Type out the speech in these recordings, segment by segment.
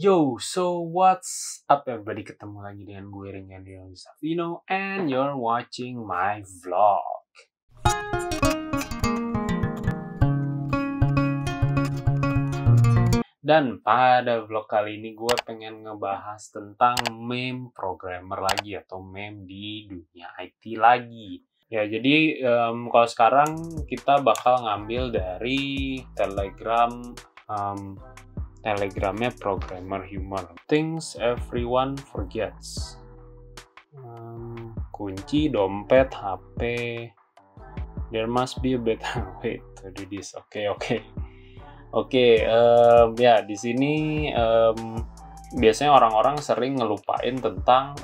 Yo, so what's up everybody? Ketemu lagi dengan gue Rengandy Savino and you're watching my vlog. Dan pada vlog kali ini gue pengen ngebahas tentang meme programmer lagi atau meme di dunia IT lagi. Ya, jadi kalau sekarang kita bakal ngambil dari Telegramnya Programmer Humor. Things everyone forgets. Kunci, dompet, HP. There must be a better way to do this. Oke, ya di sini biasanya orang-orang sering ngelupain tentang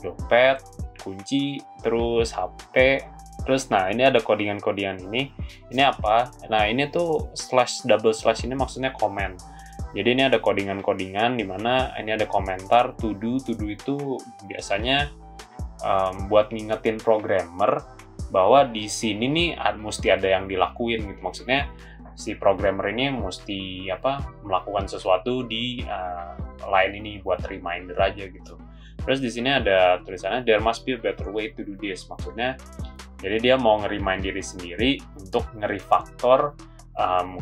dompet, kunci, terus HP. Terus, nah ini ada codingan-codingan ini. Ini apa? Nah ini tuh double slash ini maksudnya komen. Jadi ini ada codingan-codingan di mana ini ada komentar to do itu biasanya buat ngingetin programmer bahwa di sini nih mesti ada yang dilakuin gitu. Maksudnya si programmer ini mesti melakukan sesuatu di line ini buat reminder aja gitu. Terus di sini ada tulisannya there must be a better way to do this. Maksudnya jadi dia mau nge-remind diri sendiri untuk nge-refactor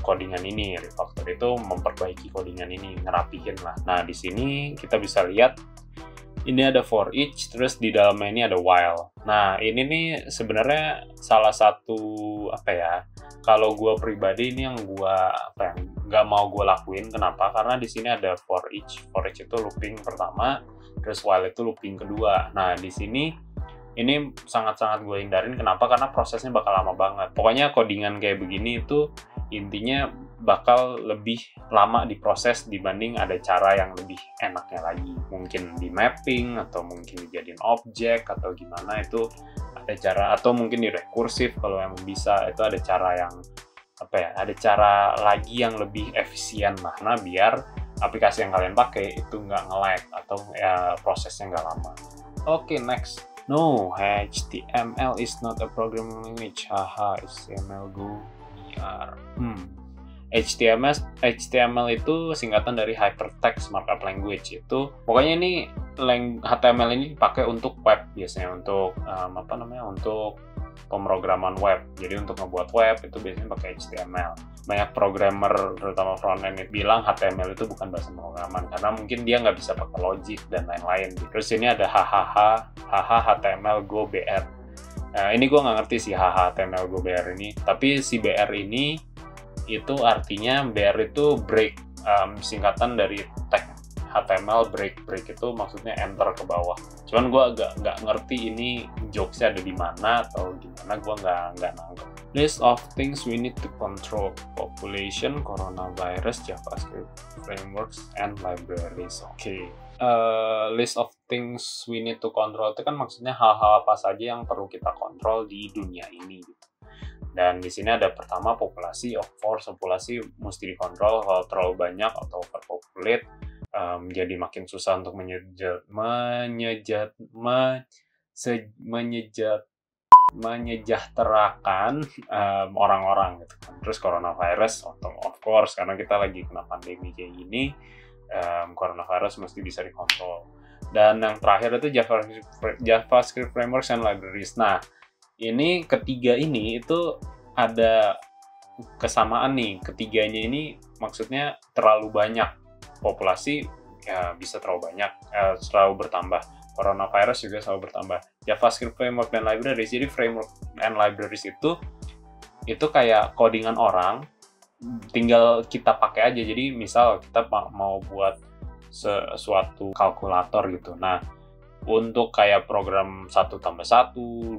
codingan ini. Refactor itu memperbaiki codingan ini, ngerapihin lah. Nah, di sini kita bisa lihat ini ada for each, terus di dalamnya ini ada while. Nah, ini nih sebenarnya salah satu kalau gue pribadi ini yang gue nggak mau gue lakuin. Kenapa? Karena di sini ada for each. For each itu looping pertama, terus while itu looping kedua. Nah, di sini ini sangat-sangat gue hindarin. Kenapa? Karena prosesnya bakal lama banget. Pokoknya codingan kayak begini itu intinya bakal lebih lama diproses dibanding ada cara yang lebih enaknya lagi. Mungkin di mapping, atau mungkin dijadiin objek, atau gimana itu ada cara, atau mungkin di rekursif kalau yang bisa, itu ada cara yang ada cara lagi yang lebih efisien lah. Nah, biar aplikasi yang kalian pakai itu nggak nge-lag atau prosesnya nggak lama. Oke, next. No, HTML is not a programming language. Haha, HTML go VR. HTML itu singkatan dari Hypertext Markup Language. Itu pokoknya ini HTML ini dipakai untuk web biasanya, untuk untuk pemrograman web. Jadi untuk ngebuat web itu biasanya pakai HTML. Banyak programmer terutama front-end bilang HTML itu bukan bahasa pemrograman karena mungkin dia nggak bisa pakai logic dan lain-lain. Terus ini ada HTML Go BR. Nah, ini gue nggak ngerti sih HTML Go BR ini, tapi si BR ini itu artinya BR itu break, singkatan dari tag HTML break itu maksudnya enter ke bawah. Cuman gue agak nggak ngerti ini jokesnya ada di mana atau gimana, gue nggak nangkep. List of things we need to control: population, coronavirus, JavaScript frameworks, and libraries. Oke. List of things we need to control itu kan maksudnya hal-hal apa saja yang perlu kita kontrol di dunia ini gitu. Dan di sini ada pertama populasi. Of course populasi mesti dikontrol. Kalau terlalu banyak atau overpopulate jadi makin susah untuk menyejahterakan orang-orang gitu kan. Terus coronavirus of course karena kita lagi kena pandemi kayak gini, coronavirus mesti bisa dikontrol. Dan yang terakhir itu JavaScript frameworks and libraries. Nah, ini ketiga ini itu ada kesamaan nih. Ketiganya ini maksudnya terlalu banyak. Populasi ya bisa terlalu banyak, selalu bertambah. Coronavirus juga selalu bertambah. JavaScript framework dan libraries. Jadi framework and libraries itu kayak codingan orang, tinggal kita pakai aja. Jadi misal kita mau buat sesuatu kalkulator gitu. Nah, untuk kayak program 1+1,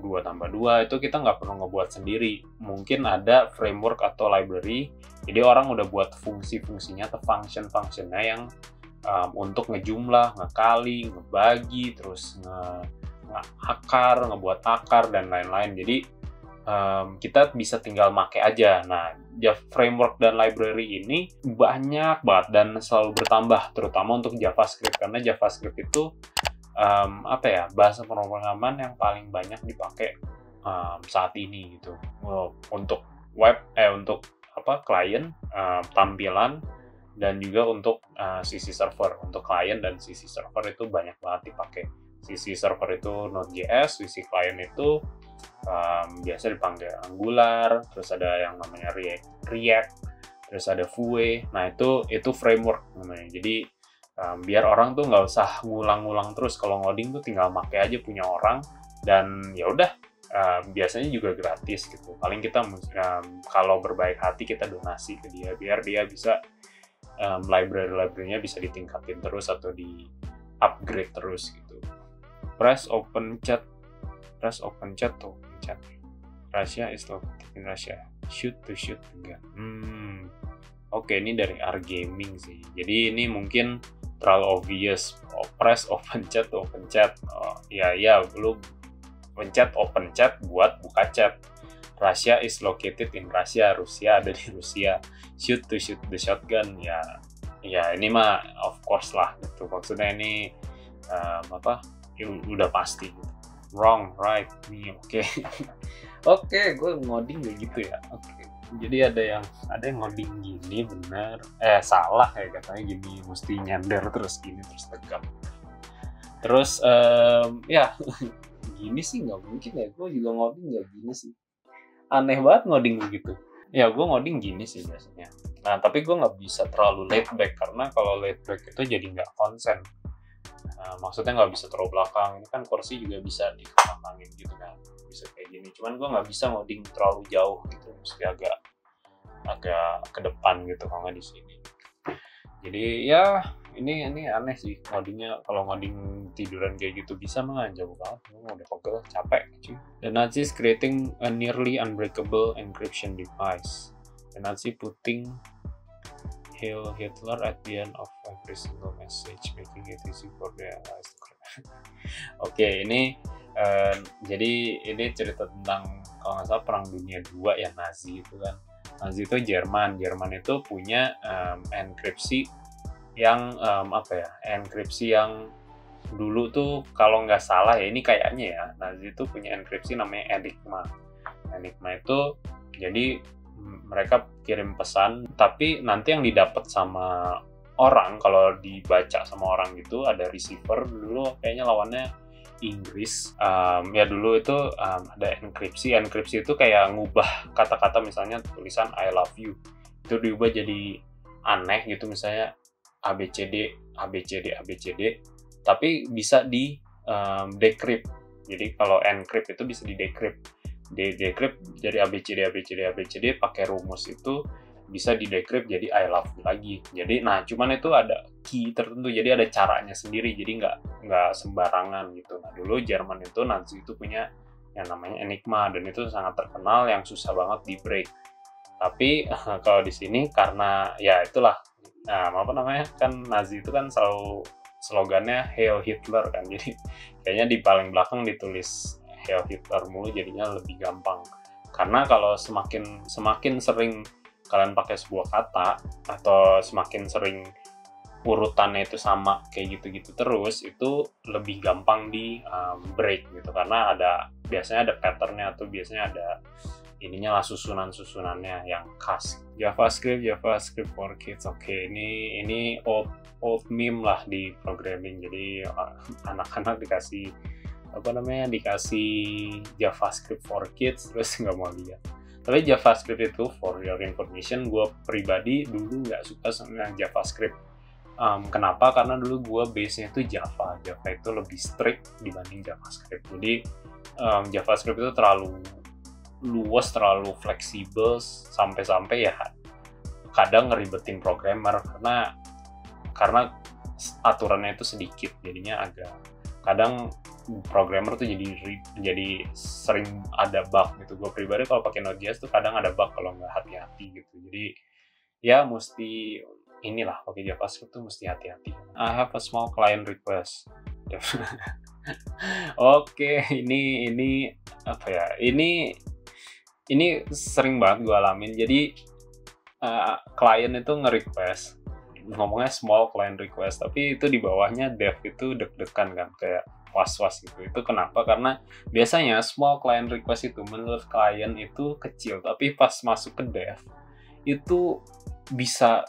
2+2 itu kita nggak perlu ngebuat sendiri. Mungkin ada framework atau library, jadi orang udah buat fungsi-fungsinya atau function-functionnya yang untuk ngejumlah, ngekali, ngebagi, terus ngeakar, ngebuat akar, dan lain-lain. Jadi kita bisa tinggal make aja. Nah, framework dan library ini banyak banget dan selalu bertambah, terutama untuk JavaScript, karena JavaScript itu bahasa pemrograman yang paling banyak dipakai saat ini gitu. Untuk web, untuk klien, tampilan, dan juga untuk sisi server, untuk klien dan sisi server itu banyak banget dipakai. Sisi server itu Node.js, sisi klien itu biasa dipanggil Angular, terus ada yang namanya React, terus ada Vue. Nah itu framework namanya. Jadi biar orang tuh nggak usah ngulang-ngulang terus. Kalau ngoding tuh tinggal pakai aja punya orang, dan ya udah. Biasanya juga gratis gitu. Paling kita kalau berbaik hati kita donasi ke dia biar dia bisa library-nya bisa ditingkatin terus atau di upgrade terus gitu. Press open chat to open chat. Russia is located in Russia. Shoot to shoot again. Oke, ini dari R Gaming sih. Jadi ini mungkin terlalu obvious. Press open chat to open chat. Ya, belum pencet open chat buat buka chat. Russia is located in Russia. Rusia ada di Rusia. Shoot to shoot the shotgun. Ya ini mah of course lah gitu. Maksudnya ini udah pasti gitu. Wrong, right, me, oke. Oke, gue ngoding kayak gitu ya. Oke. Jadi ada yang ngoding gini bener. Salah ya katanya gini, mesti nyender terus gini terus tegak. Terus ya gini sih nggak mungkin ya, gue juga ngoding nggak gini sih, aneh banget ngoding begitu ya. Gue ngoding gini sih biasanya. Nah tapi gue nggak bisa terlalu laid back, karena kalau laid back itu jadi nggak konsen. Maksudnya nggak bisa terlalu belakang, ini kan kursi juga bisa dikembangin gitu kan, bisa kayak gini. Cuman gue nggak bisa ngoding terlalu jauh gitu, mesti agak ke depan gitu kalau nggak di sini. Jadi ya ini aneh sih ngodingnya. Kalau ngoding tiduran kayak gitu bisa mah jauh banget, udah pegel, capek cuy. The Nazis creating a nearly unbreakable encryption device. The Nazi putting Heil Hitler at the end of every single message, making it easy for the allies to crack. Oke, ini jadi ini cerita tentang kalau nggak salah Perang Dunia II ya, Nazi itu kan. Nazi itu Jerman itu punya enkripsi yang enkripsi yang dulu tuh kalau nggak salah ya, ini kayaknya ya, Nazi itu punya enkripsi namanya Enigma. Enigma itu jadi mereka kirim pesan, tapi nanti yang didapat sama orang, kalau dibaca sama orang gitu, ada receiver. Dulu kayaknya lawannya Inggris. Ya dulu itu ada enkripsi itu kayak ngubah kata-kata, misalnya tulisan I love you itu diubah jadi aneh gitu, misalnya ABCD, tapi bisa di decrypt. Jadi kalau encrypt itu bisa di decrypt jadi ABCD pakai rumus itu bisa di decrypt jadi I love you lagi. Jadi cuman itu ada key tertentu, jadi ada caranya sendiri, jadi nggak sembarangan gitu. Nah dulu Jerman itu, Nazi itu punya yang namanya Enigma, dan itu sangat terkenal, yang susah banget di break. Tapi kalau di sini karena ya itulah, kan Nazi itu kan selalu slogannya Heil Hitler kan, jadi kayaknya di paling belakang ditulis Heil Hitler mulu, jadinya lebih gampang. Karena kalau semakin sering kalian pakai sebuah kata, atau semakin sering urutannya itu sama kayak gitu-gitu terus, itu lebih gampang di break gitu, karena biasanya ada patternnya, atau biasanya ada ininya lah, susunannya yang khas. JavaScript for kids. Oke, ini old meme lah di programming. Jadi anak-anak dikasih JavaScript for kids terus nggak mau lihat. Tapi JavaScript itu, for your information, gue pribadi dulu nggak suka sama JavaScript. Kenapa? Karena dulu gue base-nya itu Java itu lebih strict dibanding JavaScript. Jadi JavaScript itu terlalu luas, terlalu fleksibel, sampai ya kadang ngeribetin programmer, karena aturannya itu sedikit, jadinya agak kadang programmer tuh jadi sering ada bug gitu. Gue pribadi kalau pakai Node.js tuh kadang ada bug kalau nggak hati-hati gitu. Jadi ya mesti inilah, pakai JavaScript tuh mesti hati-hati. I have a small client request. Oke, ini apa ya? Ini sering banget gue alamin. Jadi klien itu nge-request, ngomongnya small client request, tapi itu di bawahnya dev itu deg-degan kan, kayak was-was gitu. Itu kenapa? Karena biasanya small client request itu menurut klien itu kecil, tapi pas masuk ke dev itu bisa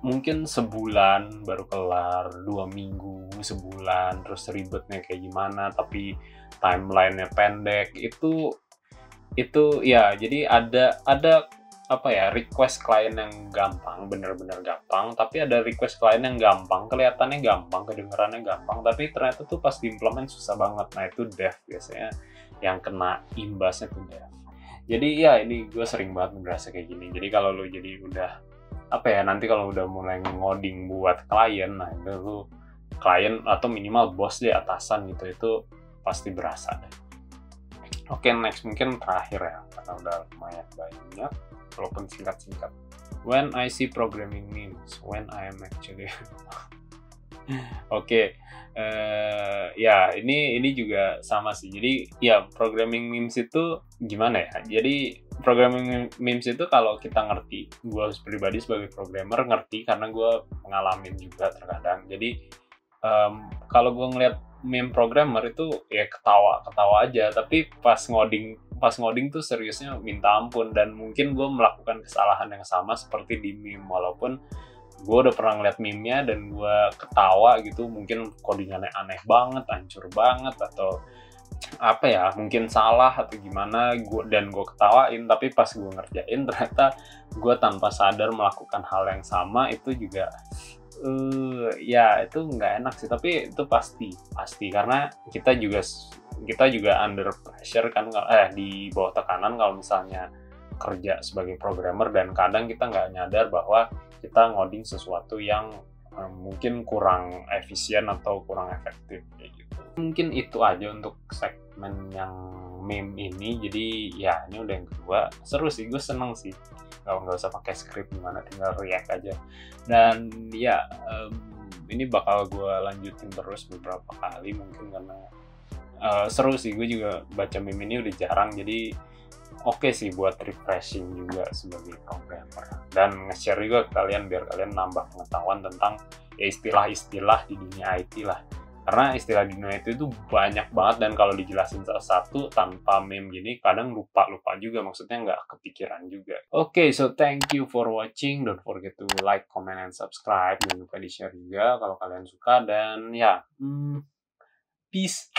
mungkin sebulan baru kelar, 2 minggu, sebulan, terus ribetnya kayak gimana, tapi timeline-nya pendek, itu ya jadi ada apa ya, request klien yang gampang, bener-bener gampang, tapi ada request klien yang gampang, kelihatannya gampang, kedengarannya gampang, tapi ternyata tuh pas diimplement susah banget. Nah itu dev biasanya yang kena imbasnya tuh dev. Jadi ya ini gue sering banget ngerasa kayak gini. Jadi kalau lu jadi udah apa ya, nanti kalau udah mulai ngoding buat klien, nah itu lu klien atau minimal bos deh, atasan gitu, itu pasti berasa deh. Oke, next mungkin terakhir ya, karena udah lumayan banyak, walaupun singkat-singkat. When I see programming memes, when I am actually Oke, ya ini juga sama sih. Jadi ya programming memes itu gimana ya? Jadi programming memes itu kalau kita ngerti, gue pribadi sebagai programmer ngerti karena gue pengalamin juga terkadang. Jadi kalau gue ngeliat meme programmer itu ya ketawa aja, tapi pas ngoding tuh seriusnya minta ampun, dan mungkin gue melakukan kesalahan yang sama seperti di meme, walaupun gue udah pernah ngeliat meme-nya dan gue ketawa gitu, mungkin codingannya aneh banget, hancur banget, atau apa ya, mungkin salah atau gimana, gue ketawain, tapi pas gue ngerjain ternyata gue tanpa sadar melakukan hal yang sama, itu juga ya itu nggak enak sih, tapi itu pasti karena kita juga under pressure kan, di bawah tekanan kalau misalnya kerja sebagai programmer, dan kadang kita nggak nyadar bahwa kita ngoding sesuatu yang mungkin kurang efisien atau kurang efektif kayak gitu. Mungkin itu aja untuk segmen yang meme ini. Jadi ya ini udah yang kedua, seru sih, gue seneng sih, nggak usah pakai script, gimana tinggal react aja. Dan ya ini bakal gue lanjutin terus beberapa kali mungkin, karena seru sih. Gue juga baca meme ini udah jarang, jadi oke sih buat refreshing juga sebagai programmer, dan nge-share juga ke kalian biar kalian nambah pengetahuan tentang ya istilah-istilah di dunia IT lah. Karena istilah di dunia itu banyak banget, dan kalau dijelasin satu tanpa meme gini kadang lupa juga, maksudnya nggak kepikiran juga. Oke, so thank you for watching. Don't forget to like, comment, and subscribe. Jangan lupa di-share juga kalau kalian suka, dan ya, peace.